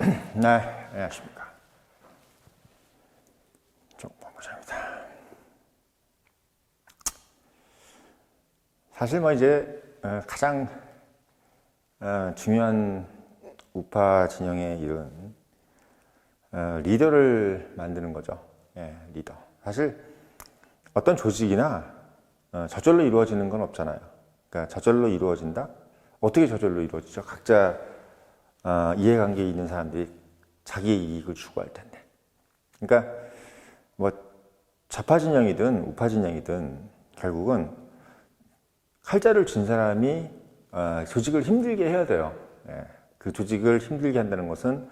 네, 안녕하십니까. 정보부장입니다. 사실 뭐 이제 가장 중요한 우파 진영의 일은 리더를 만드는 거죠. 예, 리더. 사실 어떤 조직이나 저절로 이루어지는 건 없잖아요. 그러니까 저절로 이루어진다? 어떻게 저절로 이루어지죠? 각자 이해관계에 있는 사람들이 자기의 이익을 추구할 텐데. 그러니까 뭐 좌파 진영이든 우파 진영이든 결국은 칼자를 준 사람이 조직을 힘들게 해야 돼요. 예, 그 조직을 힘들게 한다는 것은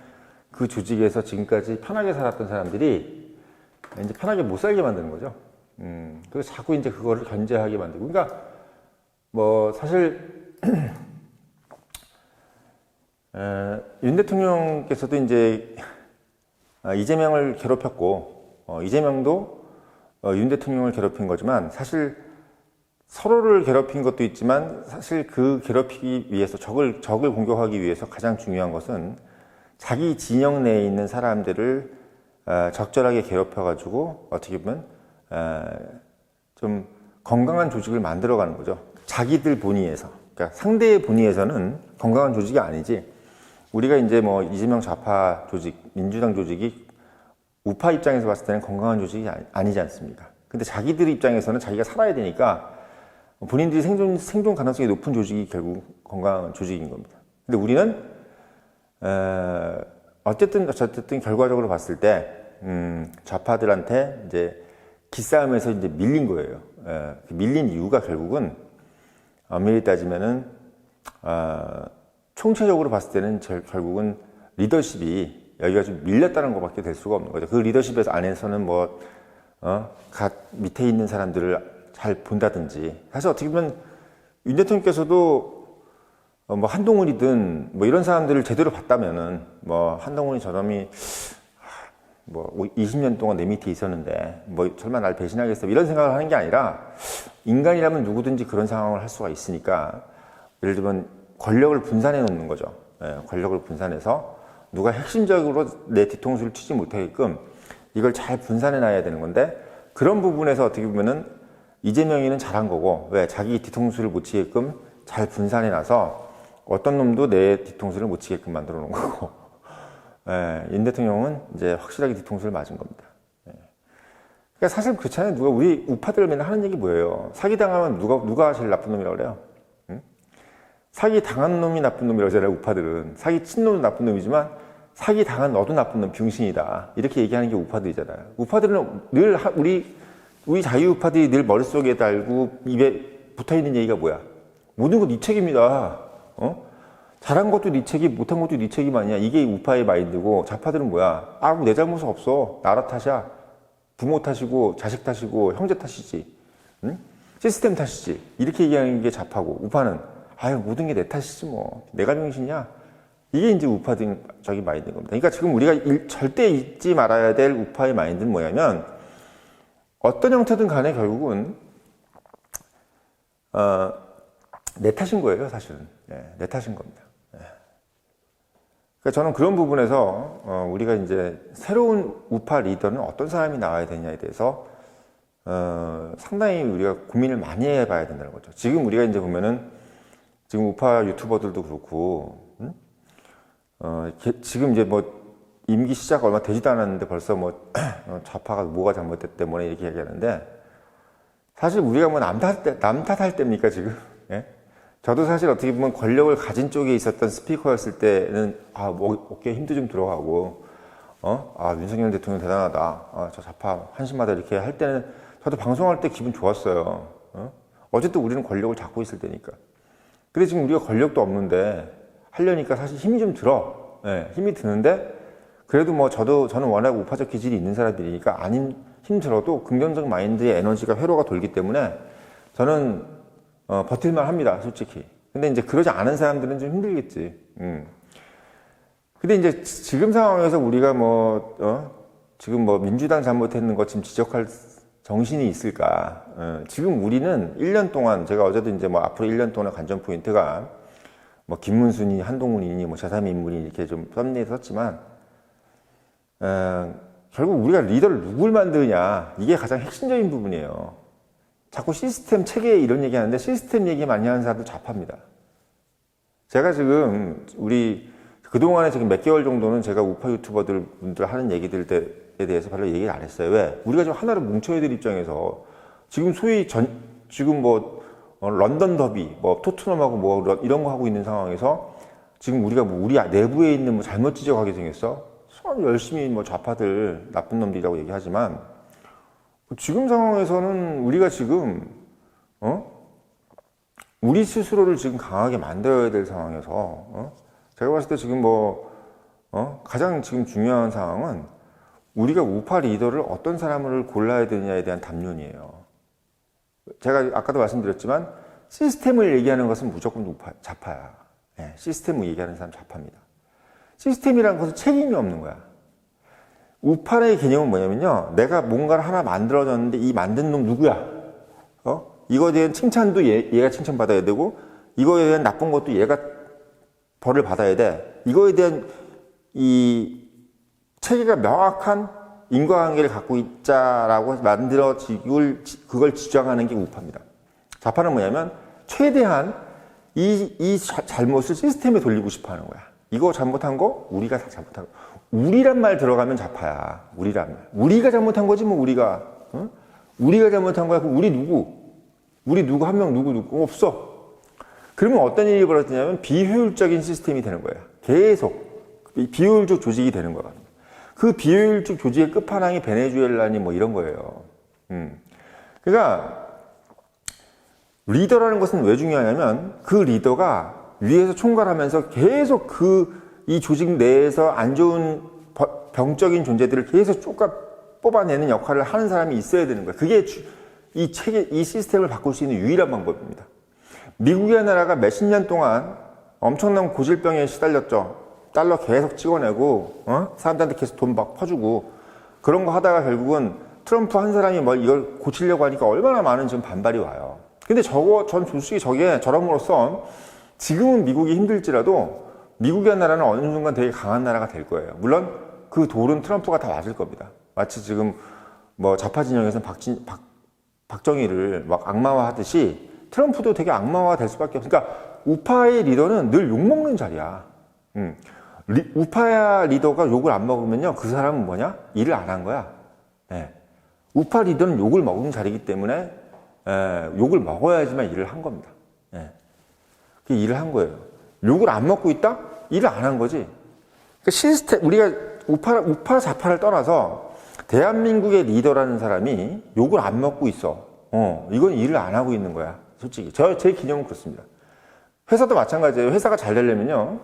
그 조직에서 지금까지 편하게 살았던 사람들이 이제 편하게 못 살게 만드는 거죠. 그래서 자꾸 이제 그거를 견제하게 만들고. 그러니까 뭐 사실 윤 대통령께서도 이제 이재명을 괴롭혔고 이재명도 윤 대통령을 괴롭힌 거지만 사실 서로를 괴롭힌 것도 있지만 사실 그 괴롭히기 위해서 적을 공격하기 위해서 가장 중요한 것은 자기 진영 내에 있는 사람들을 적절하게 괴롭혀가지고 어떻게 보면 좀 건강한 조직을 만들어가는 거죠. 자기들 본의에서. 그러니까 상대의 본의에서는 건강한 조직이 아니지. 우리가 이제 뭐 이재명 좌파 조직, 민주당 조직이 우파 입장에서 봤을 때는 건강한 조직이 아니지 않습니까? 근데 자기들 입장에서는 자기가 살아야 되니까 본인들이 생존 가능성이 높은 조직이 결국 건강한 조직인 겁니다. 근데 우리는 어쨌든 결과적으로 봤을 때 좌파들한테 이제 기싸움에서 이제 밀린 거예요. 밀린 이유가 결국은 엄밀히 따지면은 총체적으로 봤을 때는 결국은 리더십이 여기가 좀 밀렸다는 것밖에 될 수가 없는 거죠. 그 리더십에서 안에서는 뭐 밑에 있는 사람들을 잘 본다든지. 사실 어떻게 보면 윤 대통령께서도 뭐 한동훈이든 뭐 이런 사람들을 제대로 봤다면은 뭐 한동훈이 저놈이 뭐 20년 동안 내 밑에 있었는데 뭐 설마 날 배신하겠어 이런 생각을 하는 게 아니라 인간이라면 누구든지 그런 상황을 할 수가 있으니까 예를 들면 권력을 분산해 놓는 거죠. 예, 권력을 분산해서 누가 핵심적으로 내 뒤통수를 치지 못하게끔 이걸 잘 분산해 놔야 되는 건데 그런 부분에서 어떻게 보면은 이재명이는 잘한 거고 왜 자기 뒤통수를 못 치게끔 잘 분산해 놔서 어떤 놈도 내 뒤통수를 못 치게끔 만들어 놓은 거고 예, 윤 대통령은 이제 확실하게 뒤통수를 맞은 겁니다. 예. 그러니까 사실 그렇잖아요. 우리 우파들 맨날 하는 얘기 뭐예요? 사기 당하면 누가 제일 나쁜 놈이라고 그래요? 응? 사기 당한 놈이 나쁜 놈이라고 하잖아요. 우파들은 사기 친 놈도 나쁜 놈이지만 사기 당한 너도 나쁜 놈 병신이다 이렇게 얘기하는 게 우파들이잖아요. 우파들은 늘 우리 자유우파들이 늘 머릿속에 달고 입에 붙어있는 얘기가 뭐야? 모든 건 네 책임이다. 잘한 것도 네 책임, 못한 것도 네 책임 아니야. 이게 우파의 마인드고 좌파들은 뭐야? 내 잘못은 없어. 나라 탓이야. 부모 탓이고 자식 탓이고 형제 탓이지. 응? 시스템 탓이지. 이렇게 얘기하는 게 좌파고 우파는 모든 게 내 탓이지 뭐. 내가 병신이야. 이게 이제 우파적인 마인드인 겁니다. 그러니까 지금 우리가 절대 잊지 말아야 될 우파의 마인드는 뭐냐면 어떤 형태든 간에 결국은 내 탓인 거예요, 사실은. 네, 내 탓인 겁니다. 네. 그러니까 저는 그런 부분에서 우리가 이제 새로운 우파 리더는 어떤 사람이 나와야 되냐에 대해서 상당히 우리가 고민을 많이 해봐야 된다는 거죠. 지금 우리가 이제 보면은 지금 우파 유튜버들도 그렇고 지금 이제 뭐 임기 시작 얼마 되지도 않았는데 벌써 뭐 좌파가 뭐가 잘못됐대 뭐래 이렇게 얘기하는데 사실 우리가 뭐 남 탓할 때입니까 지금? 예? 저도 사실 어떻게 보면 권력을 가진 쪽에 있었던 스피커였을 때는 뭐 어깨에 힘도 좀 들어가고 윤석열 대통령 대단하다. 저 좌파 한심하다 이렇게 할 때는 저도 방송할 때 기분 좋았어요. 어쨌든 우리는 권력을 잡고 있을 때니까. 근데 지금 우리가 권력도 없는데 하려니까 사실 힘이 좀 들어. 예, 힘이 드는데 그래도 뭐 저는 워낙 우파적 기질이 있는 사람들이니까 힘들어도 긍정적 마인드의 에너지가 회로가 돌기 때문에 저는 버틸만 합니다, 솔직히. 근데 이제 그러지 않은 사람들은 좀 힘들겠지. 근데 이제 지금 상황에서 우리가 지금 뭐 민주당 잘못했는 거 지금 지적할 정신이 있을까? 지금 우리는 1년 동안 제가 어제도 이제 뭐 앞으로 1년 동안의 관전 포인트가 뭐 김문순이, 한동훈이니, 뭐 제3의 인물이 이렇게 좀 썸네일에 썼지만 결국 우리가 리더를 누굴 만드냐 이게 가장 핵심적인 부분이에요. 자꾸 시스템, 체계 이런 얘기하는데 시스템 얘기 많이 하는 사람도 좌파입니다. 제가 지금 우리 그동안에 지금 몇 개월 정도는 제가 우파 유튜버들 분들 하는 얘기들에 대해서 별로 얘기를 안 했어요. 왜? 우리가 좀 하나를 뭉쳐야 될 입장에서 지금 소위 지금 뭐 런던 더비, 뭐 토트넘하고 뭐 이런 거 하고 있는 상황에서 지금 우리가 뭐 우리 내부에 있는 뭐 잘못 지적하게 생겼어? 열심히 뭐 좌파들 나쁜 놈들이라고 얘기하지만 지금 상황에서는 우리가 지금 우리 스스로를 지금 강하게 만들어야 될 상황에서 제가 봤을 때 지금 뭐 가장 지금 중요한 상황은 우리가 우파 리더를 어떤 사람을 골라야 되느냐에 대한 담론이에요. 제가 아까도 말씀드렸지만 시스템을 얘기하는 것은 무조건 좌파야. 네, 시스템을 얘기하는 사람 좌파입니다. 시스템이라는 것은 책임이 없는 거야. 우파의 개념은 뭐냐면요. 내가 뭔가를 하나 만들어졌는데 이 만든 놈 누구야? 이거에 대한 칭찬도 얘가 칭찬받아야 되고 이거에 대한 나쁜 것도 얘가 벌을 받아야 돼. 이거에 대한 이 체계가 명확한 인과관계를 갖고 있자라고 그걸 주장하는 게 우파입니다. 좌파는 뭐냐면 최대한 이 잘못을 시스템에 돌리고 싶어 하는 거야. 이거 잘못한 거 우리가 다 잘못한 거. 우리란 말 들어가면 좌파야. 우리란 말. 우리가 잘못한 거지 뭐 우리가. 우리가 잘못한 거야. 그럼 우리 누구? 우리 누구 한 명 누구 없어. 그러면 어떤 일이 벌어지냐면 비효율적인 시스템이 되는 거예요. 계속 비효율적 조직이 되는 거야. 그 비효율적 조직의 끝판왕이 베네수엘라니 뭐 이런 거예요. 그러니까 리더라는 것은 왜 중요하냐면 그 리더가 위에서 총괄하면서 계속 이 조직 내에서 안 좋은 병적인 존재들을 계속 뽑아내는 역할을 하는 사람이 있어야 되는 거예요. 그게 이 시스템을 바꿀 수 있는 유일한 방법입니다. 미국의 나라가 몇십 년 동안 엄청난 고질병에 시달렸죠. 달러 계속 찍어내고, 사람들한테 계속 돈 막 퍼주고, 그런 거 하다가 결국은 트럼프 한 사람이 이걸 고치려고 하니까 얼마나 많은 지금 반발이 와요. 근데 전 솔직히 저럼으로써 지금은 미국이 힘들지라도 미국의 나라는 어느 순간 되게 강한 나라가 될 거예요. 물론 그 돌은 트럼프가 다 맞을 겁니다. 마치 지금 뭐 좌파 진영에서는 박정희를 막 악마화하듯이 트럼프도 되게 악마화 될 수밖에 없어요. 그러니까 우파의 리더는 늘 욕먹는 자리야. 우파 리더가 욕을 안 먹으면요, 그 사람은 뭐냐? 일을 안 한 거야. 예. 우파 리더는 욕을 먹는 자리이기 때문에 욕을 먹어야지만 일을 한 겁니다. 예. 그 일을 한 거예요. 욕을 안 먹고 있다? 일을 안 한 거지. 그러니까 시스템, 우리가 우파 좌파를 떠나서 대한민국의 리더라는 사람이 욕을 안 먹고 있어. 이건 일을 안 하고 있는 거야. 솔직히. 제 기념은 그렇습니다. 회사도 마찬가지예요. 회사가 잘 되려면요.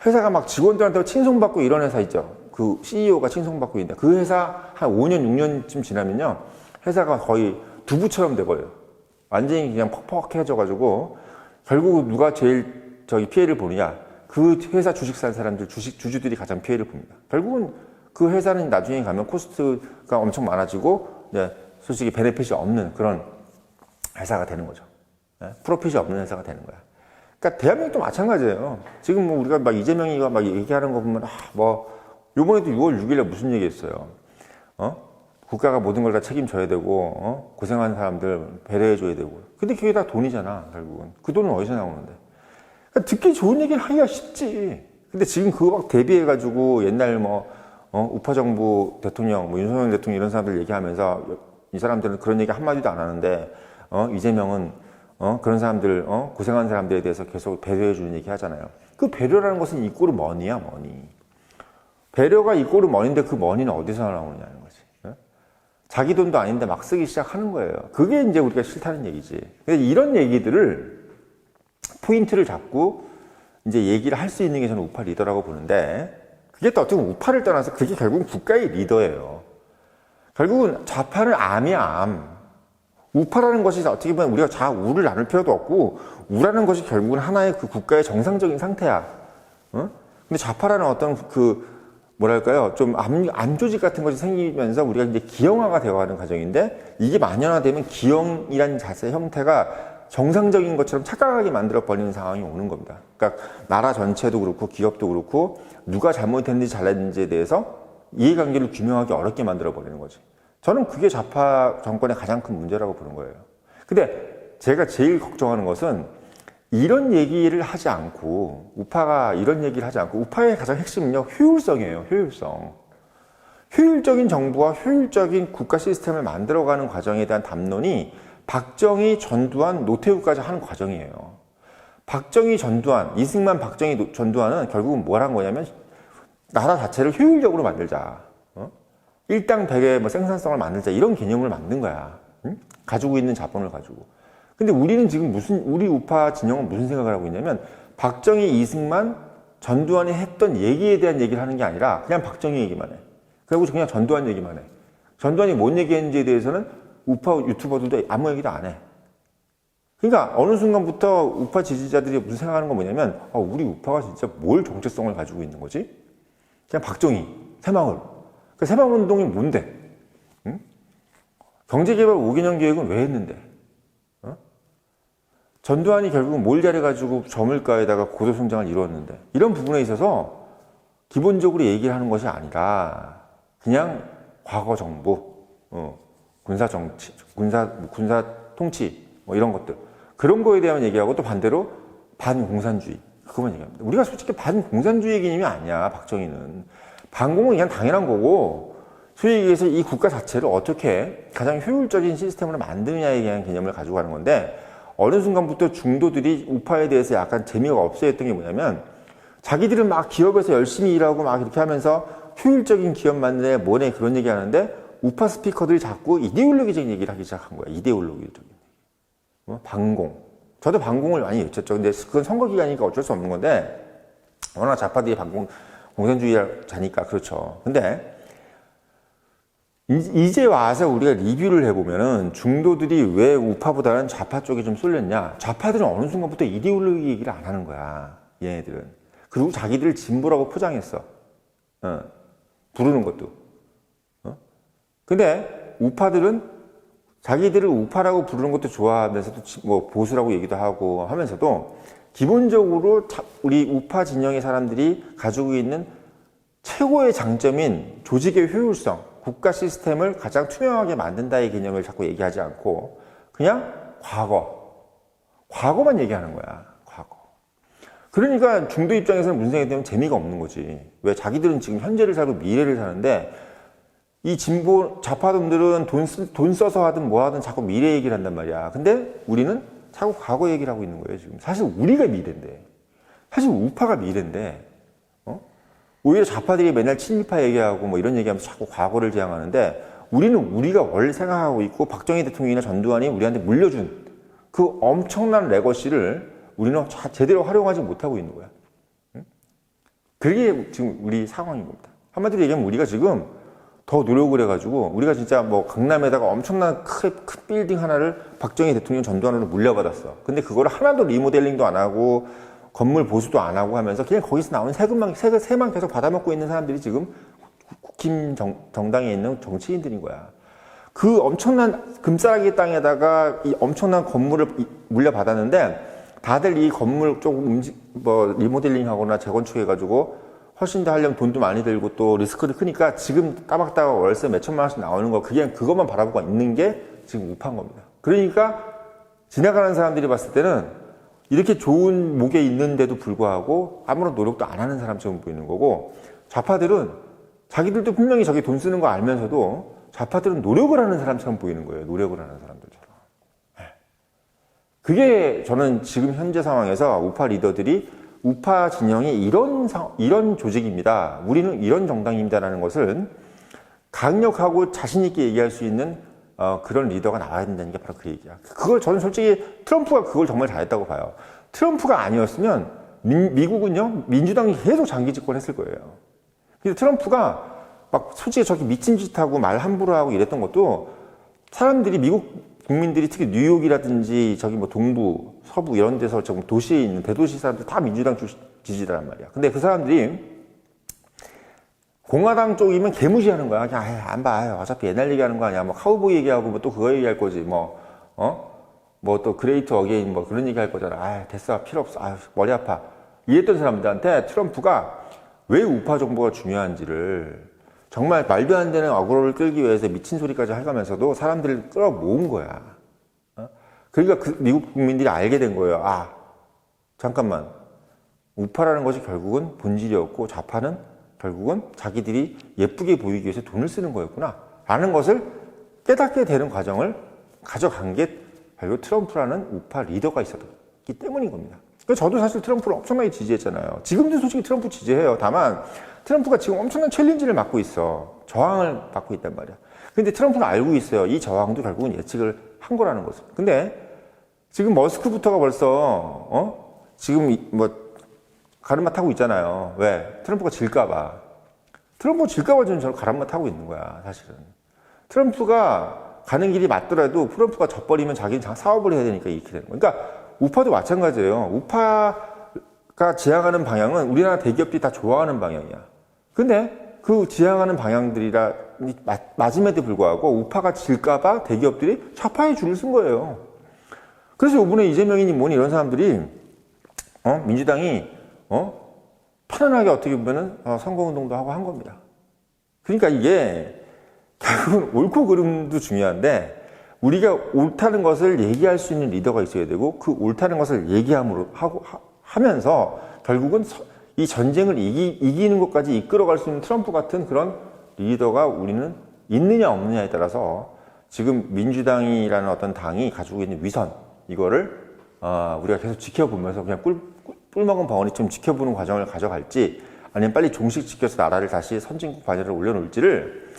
회사가 막 직원들한테 칭송받고 이런 회사 있죠. 그 CEO가 칭송받고 있는데 그 회사 한 5년, 6년쯤 지나면요. 회사가 거의 두부처럼 돼버려요. 완전히 그냥 퍽퍽해져가지고 결국 누가 제일 피해를 보느냐. 그 회사 주식 산 사람들, 주주들이 가장 피해를 봅니다. 결국은 그 회사는 나중에 가면 코스트가 엄청 많아지고, 솔직히 베네핏이 없는 그런 회사가 되는 거죠. 프로핏이 없는 회사가 되는 거야. 그러니까 대한민국도 마찬가지예요. 지금 뭐 우리가 막 이재명이가 막 얘기하는 거 보면, 요번에도 6월 6일에 무슨 얘기 했어요? 국가가 모든 걸 다 책임져야 되고, 고생하는 사람들 배려해줘야 되고. 근데 그게 다 돈이잖아, 결국은. 그 돈은 어디서 나오는데? 그러니까 듣기 좋은 얘기를 하기가 쉽지. 근데 지금 그거 막 대비해가지고 옛날 우파 정부 대통령, 윤석열 대통령 이런 사람들 얘기하면서 이 사람들은 그런 얘기 한마디도 안 하는데, 이재명은, 그런 사람들, 고생한 사람들에 대해서 계속 배려해주는 얘기 하잖아요. 그 배려라는 것은 이꼬르 머니야, 머니. 배려가 이꼬르 머니인데 그 머니는 어디서 나오느냐는 거지. 자기 돈도 아닌데 막 쓰기 시작하는 거예요. 그게 이제 우리가 싫다는 얘기지. 이런 얘기들을 포인트를 잡고 이제 얘기를 할 수 있는 게 저는 우파 리더라고 보는데 그게 또 어떻게 보면 우파를 떠나서 그게 결국은 국가의 리더예요. 결국은 좌파는 암이야, 암. 우파라는 것이 어떻게 보면 우리가 우를 나눌 필요도 없고 우라는 것이 결국은 하나의 그 국가의 정상적인 상태야. 근데 좌파라는 어떤 뭐랄까요, 좀 암조직 같은 것이 생기면서 우리가 이제 기형화가 되어가는 과정인데 이게 만연화되면 기형이라는 자세 형태가 정상적인 것처럼 착각하게 만들어 버리는 상황이 오는 겁니다. 그러니까 나라 전체도 그렇고 기업도 그렇고 누가 잘못했는지 잘했는지에 대해서 이해관계를 규명하기 어렵게 만들어 버리는 거지. 저는 그게 좌파 정권의 가장 큰 문제라고 보는 거예요. 근데 제가 제일 걱정하는 것은 이런 얘기를 하지 않고, 우파가 이런 얘기를 하지 않고, 우파의 가장 핵심은요, 효율성이에요. 효율성. 효율적인 정부와 효율적인 국가 시스템을 만들어가는 과정에 대한 담론이 박정희, 전두환, 노태우까지 하는 과정이에요. 박정희, 전두환, 이승만, 박정희, 전두환은 결국은 뭘 한 거냐면 나라 자체를 효율적으로 만들자. 일당백의 뭐 생산성을 만들자. 이런 개념을 만든 거야. 응? 가지고 있는 자본을 가지고. 근데 우리는 지금 우리 우파 진영은 무슨 생각을 하고 있냐면 박정희, 이승만, 전두환이 했던 얘기에 대한 얘기를 하는 게 아니라 그냥 박정희 얘기만 해. 그리고 그냥 전두환 얘기만 해. 전두환이 뭔 얘기했는지에 대해서는 우파 유튜버들도 아무 얘기도 안 해. 그러니까 어느 순간부터 우파 지지자들이 무슨 생각하는 건 뭐냐면 우리 우파가 진짜 뭘 정체성을 가지고 있는 거지? 그냥 박정희, 새마을. 그 새마을운동이 뭔데? 응? 경제개발 5개년 계획은 왜 했는데? 전두환이 결국은 뭘 잘해가지고 저물가에다가 고도성장을 이루었는데 이런 부분에 있어서 기본적으로 얘기를 하는 것이 아니라 그냥 과거 정부, 군사 정치, 군사 통치 뭐 이런 것들 그런 거에 대한 얘기하고 또 반대로 반공산주의 그것만 얘기합니다. 우리가 솔직히 반공산주의 개념이 아니야. 박정희는 반공은 그냥 당연한 거고 소위 얘기해서 이 국가 자체를 어떻게 가장 효율적인 시스템으로 만드느냐에 대한 개념을 가지고 가는 건데 어느 순간부터 중도들이 우파에 대해서 약간 재미가 없어했던 게 뭐냐면 자기들은 막 기업에서 열심히 일하고 막 이렇게 하면서 효율적인 기업 만드네 뭐네 그런 얘기 하는데 우파 스피커들이 자꾸 이데올로기적인 얘기를 하기 시작한 거야. 이데올로기적인 반공. 저도 반공을 많이 외쳤죠. 근데 그건 선거 기간이니까 어쩔 수 없는 건데 워낙 좌파들이 공산주의자니까 그렇죠. 근데 이제 와서 우리가 리뷰를 해보면은 중도들이 왜 우파보다는 좌파 쪽에 좀 쏠렸냐. 좌파들은 어느 순간부터 이데올로기 얘기를 안 하는 거야. 얘네들은. 그리고 자기들을 진보라고 포장했어. 부르는 것도. 근데 우파들은 자기들을 우파라고 부르는 것도 좋아하면서도 뭐 보수라고 얘기도 하고 하면서도 기본적으로 우리 우파 진영의 사람들이 가지고 있는 최고의 장점인 조직의 효율성, 국가 시스템을 가장 투명하게 만든다의 개념을 자꾸 얘기하지 않고 그냥 과거만 얘기하는 거야. 과거. 그러니까 중도 입장에서는 무슨 생각이 되면 재미가 없는 거지. 왜 자기들은 지금 현재를 살고 미래를 사는데 이 진보 좌파들은 돈 써서 하든 뭐 하든 자꾸 미래 얘기를 한단 말이야. 근데 우리는 자꾸 과거 얘기를 하고 있는 거예요. 지금 사실 우리가 미래인데 사실 우파가 미래인데 오히려 좌파들이 맨날 친일파 얘기하고 뭐 이런 얘기하면서 자꾸 과거를 지향하는데 우리가 원래 생각하고 있고 박정희 대통령이나 전두환이 우리한테 물려준 그 엄청난 레거시를 우리는 제대로 활용하지 못하고 있는 거야. 그게 지금 우리 상황인 겁니다. 한마디로 얘기하면 우리가 지금 더 노력을 해가지고 우리가 진짜 뭐 강남에다가 엄청난 큰 빌딩 하나를 박정희 대통령 전두환으로 물려받았어. 근데 그걸 하나도 리모델링도 안 하고 건물 보수도 안 하고 하면서 그냥 거기서 나오는 세금만 계속 받아먹고 있는 사람들이 지금 국힘 정당에 있는 정치인들인 거야. 그 엄청난 금싸라기 땅에다가 이 엄청난 건물을 물려받았는데 다들 이 건물 조금 리모델링 하거나 재건축해가지고 훨씬 더 하려면 돈도 많이 들고 또 리스크도 크니까 지금 따박따박 월세 몇 천만 원씩 나오는 거 그것만 바라보고 있는 게 지금 우파인 겁니다. 그러니까 지나가는 사람들이 봤을 때는 이렇게 좋은 목에 있는데도 불구하고 아무런 노력도 안 하는 사람처럼 보이는 거고 좌파들은 자기들도 분명히 저기 돈 쓰는 거 알면서도 좌파들은 노력을 하는 사람처럼 보이는 거예요. 노력을 하는 사람들처럼. 그게 저는 지금 현재 상황에서 우파 리더들이 우파 진영이 이런 조직입니다. 우리는 이런 정당입니다라는 것을 강력하고 자신 있게 얘기할 수 있는 그런 리더가 나와야 된다는 게 바로 그 얘기야. 그걸 저는 솔직히 트럼프가 그걸 정말 잘했다고 봐요. 트럼프가 아니었으면 미국은요 민주당이 계속 장기 집권했을 거예요. 근데 트럼프가 막 솔직히 저렇게 미친 짓 하고 말 함부로 하고 이랬던 것도 사람들이 미국 국민들이 특히 뉴욕이라든지 저기 뭐 동부, 서부 이런 데서 좀 도시에 있는 대도시 사람들 다 민주당 지지자란 말이야. 근데 그 사람들이 공화당 쪽이면 개무시하는 거야. 그냥 안 봐. 어차피 옛날 얘기하는 거 아니야. 뭐 카우보이 얘기하고 뭐 또 그거 얘기할 거지. 뭐 또 그레이트 어게인 뭐 그런 얘기 할 거잖아. 아, 됐어. 필요 없어. 아, 머리 아파. 이랬던 사람들한테 트럼프가 왜 우파 정보가 중요한지를 정말 말도 안 되는 어그로를 끌기 위해서 미친 소리까지 해가면서도 사람들을 끌어모은 거야. 그러니까 미국 국민들이 알게 된 거예요. 아, 잠깐만. 우파라는 것이 결국은 본질이었고 좌파는 결국은 자기들이 예쁘게 보이기 위해서 돈을 쓰는 거였구나. 라는 것을 깨닫게 되는 과정을 가져간 게 결국 트럼프라는 우파 리더가 있었기 때문인 겁니다. 그래서 저도 사실 트럼프를 엄청나게 지지했잖아요. 지금도 솔직히 트럼프 지지해요. 다만 트럼프가 지금 엄청난 챌린지를 맡고 있어. 저항을 받고 있단 말이야. 근데 트럼프는 알고 있어요. 이 저항도 결국은 예측을 한 거라는 것을. 근데 지금 머스크부터가 벌써 지금 뭐 가르마 타고 있잖아요. 왜? 트럼프가 질까봐. 트럼프가 질까봐 지금 저를 가르마 타고 있는 거야, 사실은. 트럼프가 가는 길이 맞더라도 트럼프가 져버리면 자기는 사업을 해야 되니까 이렇게 되는 거야. 그러니까 우파도 마찬가지예요. 우파가 지향하는 방향은 우리나라 대기업들이 다 좋아하는 방향이야. 근데 그 지향하는 방향들이라 맞음에도 불구하고 우파가 질까봐 대기업들이 좌파에 줄을 쓴 거예요. 그래서 이번에 이재명이니 뭐니 이런 사람들이 민주당이 편안하게 어떻게 보면은 선거운동도 하고 한 겁니다. 그러니까 이게 결국은 옳고 그름도 중요한데 우리가 옳다는 것을 얘기할 수 있는 리더가 있어야 되고 그 옳다는 것을 하면서 결국은 이 전쟁을 이기는 것까지 이끌어갈 수 있는 트럼프 같은 그런 리더가 우리는 있느냐 없느냐에 따라서 지금 민주당이라는 어떤 당이 가지고 있는 위선 이거를 우리가 계속 지켜보면서 그냥 꿀먹은 벙어리처럼 지켜보는 과정을 가져갈지 아니면 빨리 종식시켜서 나라를 다시 선진국 반열에 올려놓을지를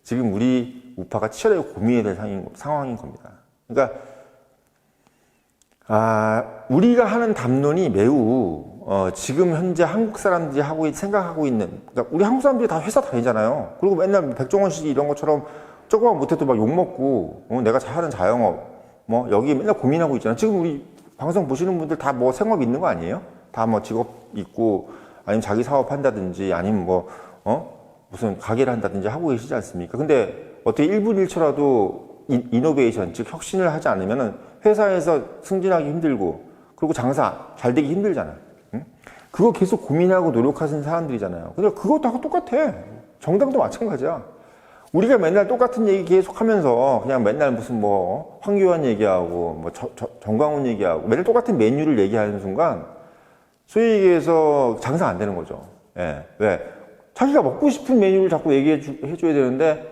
지금 우리 우파가 치열하게 고민해야 될 상황인 겁니다. 그러니까 우리가 하는 담론이 매우 지금 현재 한국 사람들이 생각하고 있는 그러니까 우리 한국 사람들이 다 회사 다니잖아요. 그리고 맨날 백종원 씨 이런 것처럼 조금만 못해도 막 욕먹고 내가 하는 자영업 뭐 여기 맨날 고민하고 있잖아요. 지금 우리 방송 보시는 분들 다 뭐 생업 있는 거 아니에요? 다 뭐 직업 있고 아니면 자기 사업 한다든지 아니면 뭐 무슨 가게를 한다든지 하고 계시지 않습니까? 근데 어떻게 1분 1초라도 이노베이션 즉 혁신을 하지 않으면은 회사에서 승진하기 힘들고 그리고 장사 잘 되기 힘들잖아요. 응? 그거 계속 고민하고 노력하시는 사람들이잖아요. 근데 그것도 하고 똑같아. 정당도 마찬가지야. 우리가 맨날 똑같은 얘기 계속 하면서 그냥 맨날 무슨 뭐 황교안 얘기하고 뭐 정광훈 얘기하고 맨날 똑같은 메뉴를 얘기하는 순간 소위 얘기해서 장사 안 되는 거죠. 예. 왜? 자기가 먹고 싶은 메뉴를 자꾸 해줘야 되는데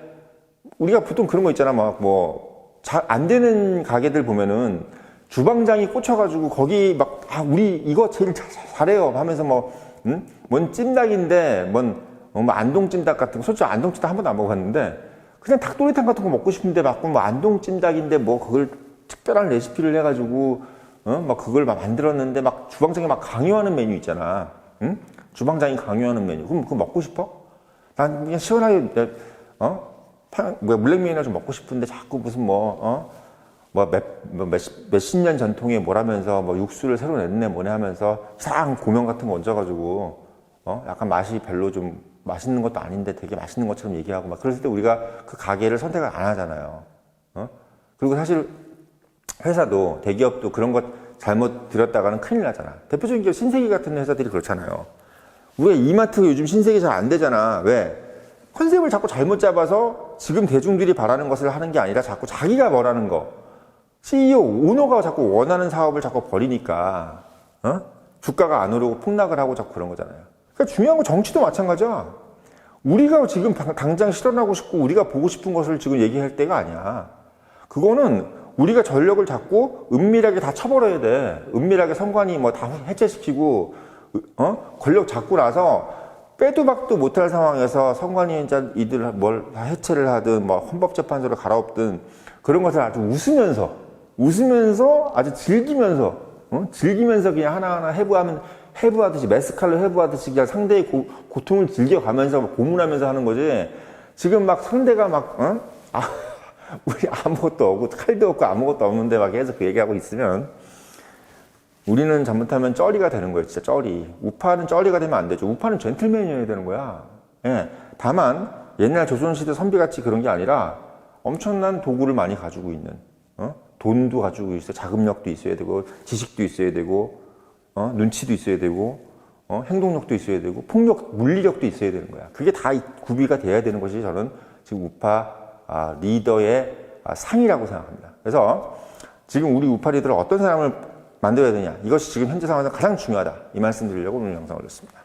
우리가 보통 그런 거 있잖아. 막 뭐 잘 안 되는 가게들 보면은 주방장이 꽂혀가지고 거기 막 우리 이거 제일 잘해요 하면서 뭔 찜닭인데 뭐 안동찜닭 같은 거 솔직히 안동찜닭 한 번도 안 먹어봤는데 그냥 닭도리탕 같은 거 먹고 싶은데 막 뭐 안동찜닭인데 뭐 그걸 특별한 레시피를 해가지고 막 그걸 막 만들었는데 막 주방장이 막 강요하는 메뉴 있잖아. 응? 주방장이 강요하는 메뉴. 그럼 그거 먹고 싶어? 난 그냥 시원하게 물냉면이나 좀 먹고 싶은데 자꾸 무슨 몇십 년 전통의 뭐라면서 뭐 육수를 새로 냈네 뭐네 하면서 이상한 고명 같은 거 얹어가지고 약간 맛이 별로 좀 맛있는 것도 아닌데 되게 맛있는 것처럼 얘기하고 막 그랬을 때 우리가 그 가게를 선택을 안 하잖아요. 그리고 사실 회사도 대기업도 그런 것 잘못 들였다가는 큰일 나잖아. 대표적인 게 신세계 같은 회사들이 그렇잖아요. 우리가 이마트 요즘 신세계 잘 안 되잖아. 왜? 컨셉을 자꾸 잘못 잡아서 지금 대중들이 바라는 것을 하는 게 아니라 자꾸 자기가 뭐라는 거. CEO, 오너가 자꾸 원하는 사업을 자꾸 벌이니까 주가가 안 오르고 폭락을 하고 자꾸 그런 거잖아요. 그러니까 중요한 건 정치도 마찬가지야. 우리가 지금 당장 실현하고 싶고 우리가 보고 싶은 것을 지금 얘기할 때가 아니야. 그거는 우리가 전력을 잡고 은밀하게 다 쳐버려야 돼. 은밀하게 선관위 뭐 다 해체시키고 권력 잡고 나서 빼도 박도 못할 상황에서 선관위원장 이들 뭘 다 해체를 하든 뭐 헌법재판소를 갈아엎든 그런 것을 아주 웃으면서 아주 즐기면서 그냥 하나하나 해부하듯이 메스칼로 해부하듯이 그냥 상대의 고통을 즐겨가면서 고문하면서 하는 거지. 지금 막 상대가 우리 아무것도 없고 칼도 없고 아무것도 없는데 막 계속 그 얘기하고 있으면 우리는 잘못하면 쩌리가 되는 거예요. 진짜 쩌리. 우파는 쩌리가 되면 안 되죠. 우파는 젠틀맨이어야 되는 거야. 예. 다만 옛날 조선시대 선비같이 그런 게 아니라 엄청난 도구를 많이 가지고 있는 돈도 가지고 있어야, 자금력도 있어야 되고, 지식도 있어야 되고, 눈치도 있어야 되고, 행동력도 있어야 되고, 폭력, 물리력도 있어야 되는 거야. 그게 다 구비가 돼야 되는 것이 저는 지금 우파 리더의 상이라고 생각합니다. 그래서 지금 우리 우파 리더를 어떤 사람을 만들어야 되냐, 이것이 지금 현재 상황에서 가장 중요하다, 이 말씀 드리려고 오늘 영상을 올렸습니다.